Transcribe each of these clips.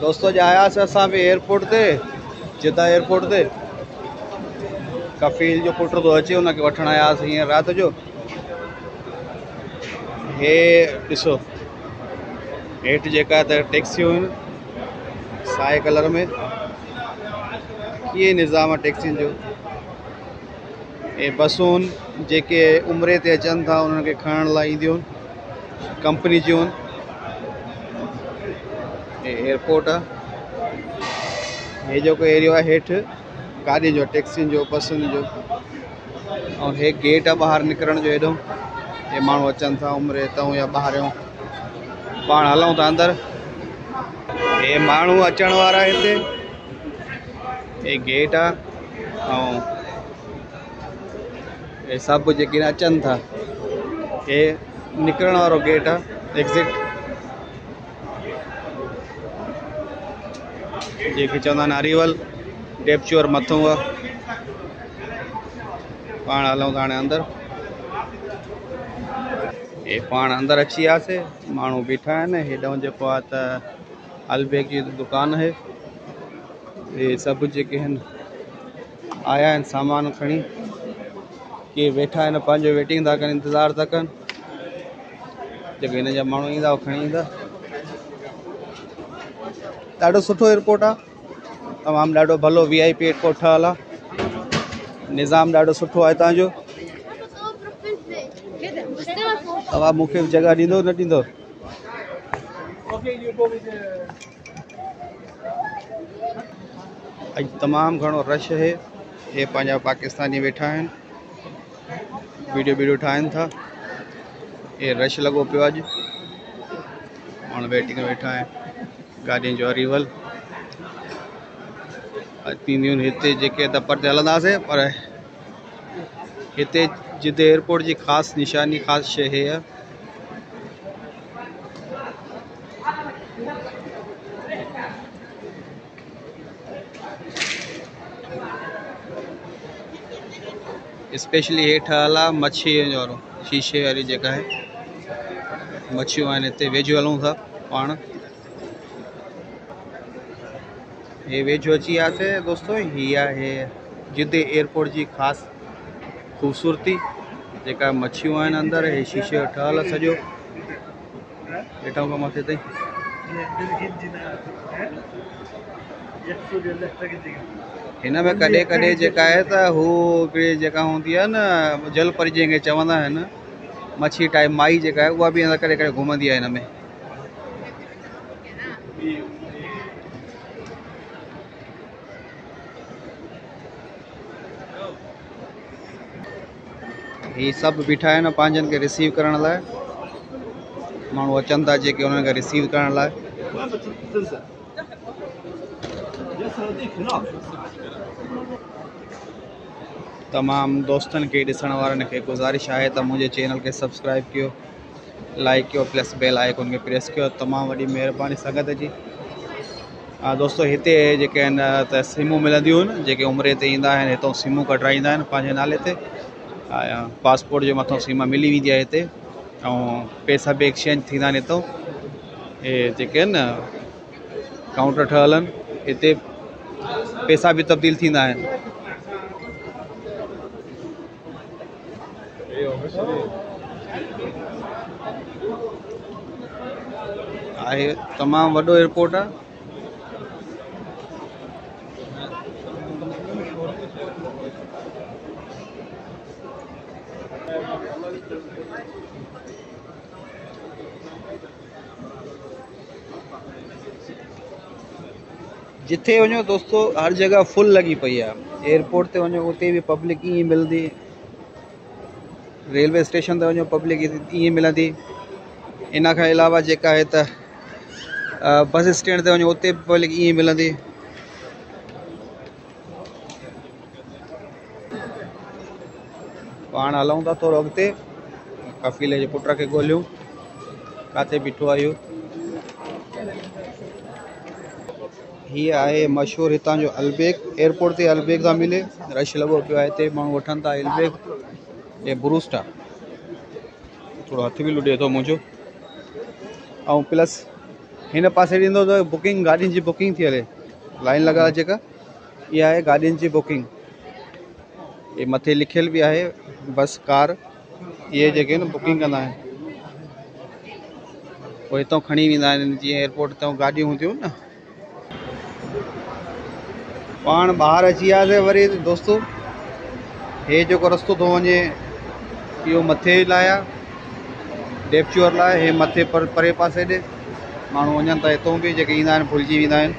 दोस्तों आयासीं असां बि एयरपोर्ट ते जिद्दा एयरपोर्ट ते कफ़ील जो पुट थो अचे उनखे वठण आयासीं हींअर राति जो। हे ॾिसो हेठि जेका त टैक्सियूं आहिनि साए कलर में, कीअं निज़ाम आहे टैक्सियुनि जो। ऐं बसूं जेके उमिरि ते अचनि था उन्हनि खे खणण लाइ ईंदियूं आहिनि, कंपनी जूं आहिनि। एयरपोर्ट आहे, हे जेको एरियो आहे हेठि गाॾियुनि जो, टैक्सियुनि जो, बसुनि जो। ऐं हे गेट आहे ॿाहिरि निकिरण जो हेॾो। हे माण्हू अचनि था उमिरि हितां या ॿाहिरियों, पाण हलूं था अंदरि। हे माण्हू अचण वारा हिते, हे गेट आहे। ऐं हे सभु जेके अचनि था, हे निकिरण वारो गेट आहे, एग्ज़िट जेके चवंदा आहिनि अरीवल डेपचूर मथों आहे। पाण हलूं था हाणे अंदरि। हे पाण अंदरि अची वियासीं, माण्हू बीठा आहिनि। हेॾो जेको आहे त अलबेग जी दुकान आहे। हे सभु जेके आहिनि आया आहिनि सामान खणी, के वेठा आहिनि पंहिंजो वेटिंग था कनि, इंतज़ारु था कनि। जेके हिन जा माण्हू ईंदा उहो खणी ईंदा। ॾाढो सुठो एयरपोर्ट आहे, तमामु ॾाढो भलो VIP एयरपोर्ट ठहियलु आहे। निज़ाम ॾाढो सुठो आहे हितां जो। तव्हां मूंखे जॻह ॾींदो न ॾींदो? अॼु तमामु घणो रश आहे। हे पंहिंजा पाकिस्तानी वेठा आहिनि, वीडियो ठाहिनि था। हे रश लॻो पियो अॼु, हाणे वेटिंग में वेठा आहिनि। गाॾियुनि जो अरीवल थींदियूं हिते जेके त परते हलंदासीं, पर हिते जिते एयरपोर्ट जी ख़ासि निशानी, ख़ासि शइ हे आहे। स्पेशली हे ठहियलु आहे मच्छी वारो, शीशे वारी जेका आहे मच्छियूं आहिनि हिते। वेझो हलूं था पाण, हे वेझो अची वियासीं दोस्तों। हीअ आहे जिद्दे एयरपोर्ट जी ख़ासि ख़ूबसूरती, जेका मच्छियूं आहिनि अंदरि। हे शीशे जो ठहियलु आहे सॼो, ॾिठूं खां मथे ताईं। हिन में कॾहिं कॾहिं जेका आहे त हू हिकिड़ी जेका हूंदी आहे न जल परी जंहिंखे चवंदा आहिनि, मच्छी टाइप माई जेका आहे, उहा बि अंदरि कॾहिं कॾहिं घुमंदी आहे हिन में। ही सभु बीठा आहिनि पंहिंजनि खे रिसीव करण लाइ। माण्हू अचनि था जेके उन्हनि खे रिसीव करण लाइ। तमामु दोस्तनि खे, ॾिसण वारनि खे गुज़ारिश आहे त मुंहिंजे चैनल खे सब्सक्राइब कयो, लाइक कयो, प्लस बेल आइकन खे प्रेस कयो। तमामु वॾी महिरबानी संगत जी। दोस्तों हिते जेके आहिनि त सिमूं मिलंदियूं आहिनि, जेके उमिरि ते ईंदा आहिनि हितां सिमूं कढाईंदा आहिनि पंहिंजे नाले ते। पासपोर्ट जे मथां सीमा मिली वेंदी आहे हिते, ऐं पैसा बि एक्सचेंज थींदा आहिनि हितां। हे जेके आहिनि न काउंटर ठहियलु आहिनि, हिते पैसा बि तब्दील थींदा आहिनि। आहे तमामु वॾो एयरपोर्ट आहे। जिथे वञो दोस्तों हर जगह फुल लगी पई आहे। एयरपोर्ट ते वञो उते भी पब्लिक ईअं मिलंदी, रेलवे स्टेशन ते वञो पब्लिक ईअं मिलंदी। इन खां अलावा जेका आहे त बस स्टैंड ते वञो उते पब्लिक ईअं मिलंदी। पाण हलूं था थोरो अॻिते, कफ़ीले जे पुट खे ॻोल्हियूं किथे बीठो आहे इहो। हीअ आहे मशहूरु हितां जो अलबेग। एयरपोर्ट ते अलबेग था मिले, रश लॻो पियो आहे हिते, माण्हू वठनि था अलबेग। ये ब्रूस्टा थोरो हथ बि लुॾे थो मुंहिंजो। ऐं प्लस हिन पासे ॾींदो त बुकिंग गाॾियुनि जी बुकिंग थी हले। लाइन लॻा जेका इहा आहे गाॾियुनि जी बुकिंग। ये मथे लिखियल भी है बस कार ये जेके न बुकिंग कंदा आहिनि पोइ हितां खणी वेंदा आहिनि जीअं एयरपोर्ट तां गाॾियूं हूंदियूं न। पाण ॿाहिरि अची वियासीं वरी दोस्तो हे जेको रस्तो थो वञे इहो मथे लाइ आहे डेपचूअर लाइ। हे मथे परे पासे ॾे माण्हू वञनि था हितां बि जेके ईंदा आहिनि भुलिजी वेंदा आहिनि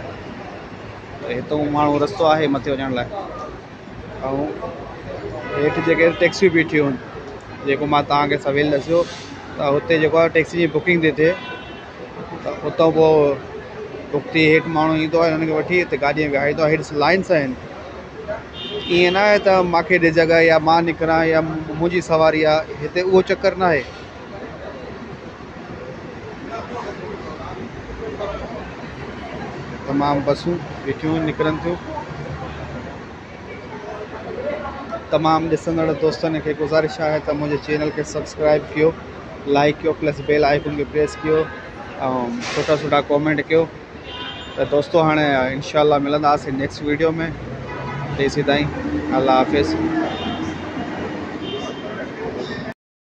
त हितां माण्हू रस्तो आहे मथे वञण लाइ। ऐं हेठि जेके टैक्सियूं बीठियूं आहिनि जेको मां तव्हांखे सवेल ॾसियो त हुते जेको आहे टैक्सी जी बुकिंग थी थिए त उतां पोइ बुक थी हेठि माण्हू ईंदो आहे हुनखे वठी हिते गाॾीअ में विहारींदो आहे। हेठि लाइन्स आहिनि ईअं न आहे त मूंखे ॾे जॻह या मां निकिरां या मुंहिंजी सवारी आहे हिते उहो चकर न आहे। तमामु बसूं बीठियूं निकिरनि थियूं। तमामु ॾिसंदड़ दोस्तनि खे गुज़ारिश आहे त मुंहिंजे चैनल खे सब्सक्राइब कयो, लाइक कयो, प्लस बेल आइकन खे प्रेस कयो ऐं सुठा सुठा कॉमेंट कयो। त दोस्तो हाणे इंशाअल्लाह मिलंदासीं नेक्स्ट वीडियो में। तेसीं ताईं अल्लाह हाफ़िज़।